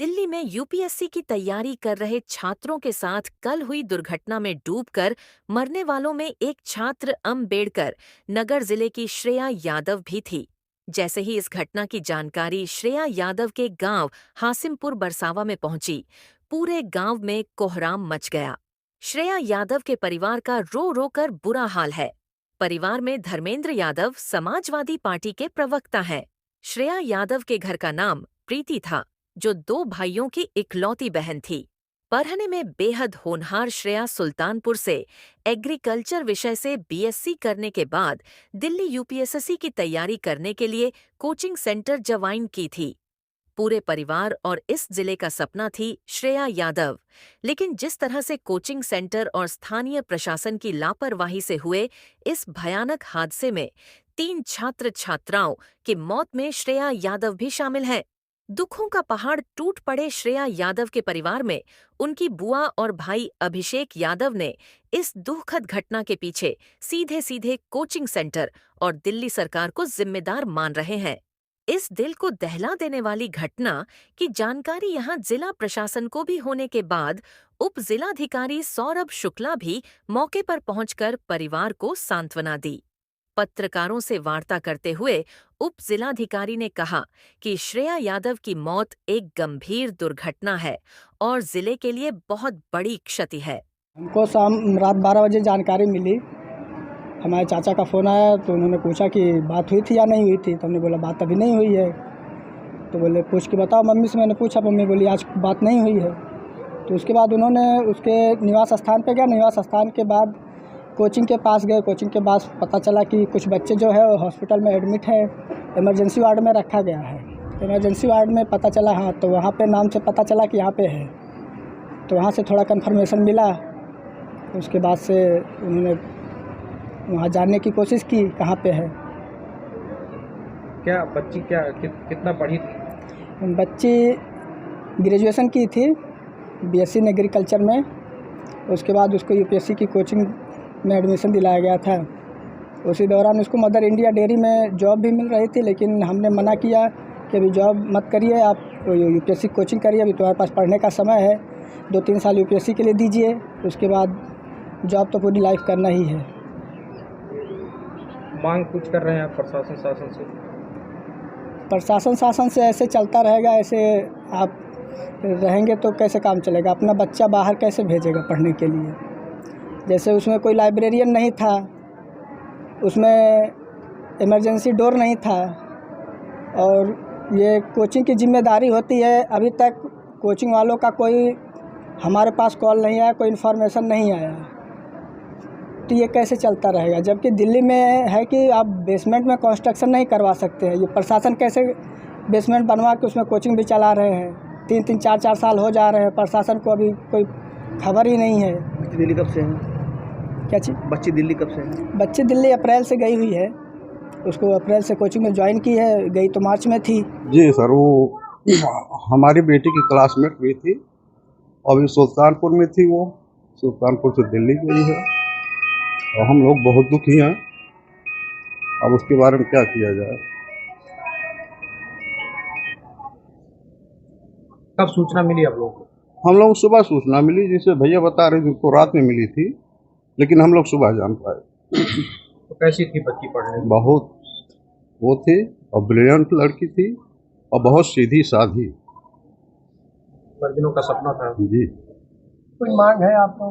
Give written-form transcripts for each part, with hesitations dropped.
दिल्ली में यूपीएससी की तैयारी कर रहे छात्रों के साथ कल हुई दुर्घटना में डूबकर मरने वालों में एक छात्र अम्बेडकर नगर जिले की श्रेया यादव भी थी। जैसे ही इस घटना की जानकारी श्रेया यादव के गांव हासिमपुर बरसावा में पहुंची, पूरे गांव में कोहराम मच गया। श्रेया यादव के परिवार का रो रो कर बुरा हाल है। परिवार में धर्मेंद्र यादव समाजवादी पार्टी के प्रवक्ता हैं। श्रेया यादव के घर का नाम प्रीति था, जो 2 भाइयों की इकलौती बहन थी। पढ़ने में बेहद होनहार श्रेया सुल्तानपुर से एग्रीकल्चर विषय से बीएससी करने के बाद दिल्ली यूपीएससी की तैयारी करने के लिए कोचिंग सेंटर ज्वाइन की थी। पूरे परिवार और इस जिले का सपना थी श्रेया यादव, लेकिन जिस तरह से कोचिंग सेंटर और स्थानीय प्रशासन की लापरवाही से हुए इस भयानक हादसे में 3 छात्र छात्राओं की मौत में श्रेया यादव भी शामिल हैं। दुखों का पहाड़ टूट पड़े श्रेया यादव के परिवार में उनकी बुआ और भाई अभिषेक यादव ने इस दुखद घटना के पीछे सीधे सीधे कोचिंग सेंटर और दिल्ली सरकार को जिम्मेदार मान रहे हैं। इस दिल को दहला देने वाली घटना की जानकारी यहां जिला प्रशासन को भी होने के बाद उप जिलाधिकारी सौरभ शुक्ला भी मौके पर पहुंचकर परिवार को सांत्वना दी। पत्रकारों से वार्ता करते हुए उप जिलाधिकारी ने कहा कि श्रेया यादव की मौत एक गंभीर दुर्घटना है और जिले के लिए बहुत बड़ी क्षति है। हमको शाम रात 12 बजे जानकारी मिली। हमारे चाचा का फ़ोन आया तो उन्होंने पूछा कि बात हुई थी या नहीं हुई थी। तो हमने बोला बात अभी नहीं हुई है। तो बोले पूछ के बताओ मम्मी से। मैंने पूछा, मम्मी बोली आज बात नहीं हुई है। तो उसके बाद उन्होंने उसके निवास स्थान पे गया। निवास स्थान के बाद कोचिंग के पास गए। कोचिंग के पास पता चला कि कुछ बच्चे जो है हॉस्पिटल में एडमिट है, इमरजेंसी वार्ड में रखा गया है। इमरजेंसी वार्ड में पता चला, हाँ, तो वहाँ पे नाम से पता चला कि यहाँ पे है। तो वहाँ से थोड़ा कंफर्मेशन मिला। उसके बाद से उन्होंने वहाँ जानने की कोशिश की कहाँ पे है। क्या बच्ची कितना पढ़ी थी? बच्ची ग्रेजुएशन की थी बीएससी इन एग्रीकल्चर में। उसके बाद उसको यूपीएससी की कोचिंग में एडमिशन दिलाया गया था। उसी दौरान उसको मदर इंडिया डेयरी में जॉब भी मिल रही थी, लेकिन हमने मना किया कि अभी जॉब मत करिए, आप यूपीएससी कोचिंग करिए, अभी तुम्हारे पास पढ़ने का समय है, 2-3 साल यूपीएससी के लिए दीजिए, उसके बाद जॉब तो पूरी लाइफ करना ही है। मांग कुछ कर रहे हैं आप प्रशासन शासन से? प्रशासन शासन से ऐसे चलता रहेगा, ऐसे आप रहेंगे तो कैसे काम चलेगा? अपना बच्चा बाहर कैसे भेजेगा पढ़ने के लिए? जैसे उसमें कोई लाइब्रेरियन नहीं था, उसमें इमरजेंसी डोर नहीं था, और ये कोचिंग की जिम्मेदारी होती है। अभी तक कोचिंग वालों का कोई हमारे पास कॉल नहीं आया, कोई इन्फॉर्मेशन नहीं आया, तो ये कैसे चलता रहेगा? जबकि दिल्ली में है कि आप बेसमेंट में कंस्ट्रक्शन नहीं करवा सकते हैं। ये प्रशासन कैसे बेसमेंट बनवा के उसमें कोचिंग भी चला रहे हैं? 3-3, 4-4 साल हो जा रहे हैं, प्रशासन को अभी कोई खबर ही नहीं है। बच्ची दिल्ली कब से है? क्या चीज़? बच्ची दिल्ली कब से है? बच्ची दिल्ली अप्रैल से गई हुई है। उसको अप्रैल से कोचिंग में ज्वाइन की है, गई तो मार्च में थी। जी सर, वो हमारी बेटी की क्लासमेट हुई थी, अभी सुल्तानपुर में थी। वो सुल्तानपुर से दिल्ली गई है और हम लोग बहुत दुखी हैं। अब उसके बारे में क्या किया जाए? कब सूचना मिली आप लोगों को? हम लोग सुबह सूचना मिली, जिसे भैया बता रहे थे तो रात में मिली थी, लेकिन हम लोग सुबह जान पाए। तो कैसी थी बच्ची पढ़ने में? बहुत वो थी और ब्रिलियंट लड़की थी और बहुत सीधी साधी। दिनों का सपना था जी। कोई मांग है आपको?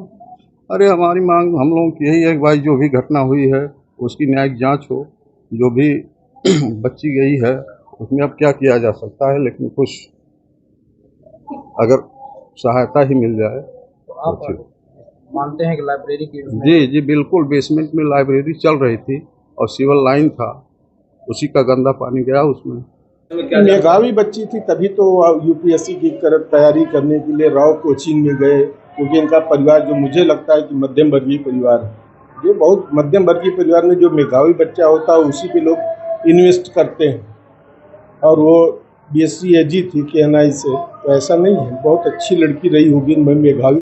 अरे हमारी मांग हम लोगों की यही है कि भाई जो भी घटना हुई है उसकी न्यायिक जांच हो। जो भी बच्ची गई है उसमें अब क्या किया जा सकता है, लेकिन कुछ अगर सहायता ही मिल जाए तो आप मानते हैं कि लाइब्रेरी की? जी बिल्कुल। बेसमेंट में लाइब्रेरी चल रही थी और सिविल लाइन था, उसी का गंदा पानी गया उसमें। मेधावी बच्ची थी, तभी तो यूपीएससी की तैयारी करने के लिए राव कोचिंग में गए, क्योंकि इनका परिवार जो मुझे लगता है कि मध्यम वर्गीय परिवार है। जो बहुत मध्यम वर्गीय परिवार में जो मेधावी बच्चा होता है उसी पे लोग इन्वेस्ट करते हैं, और वो बीएससी एजी थी केएनआई से, तो ऐसा नहीं है। बहुत अच्छी लड़की रही होगी, मेधावी।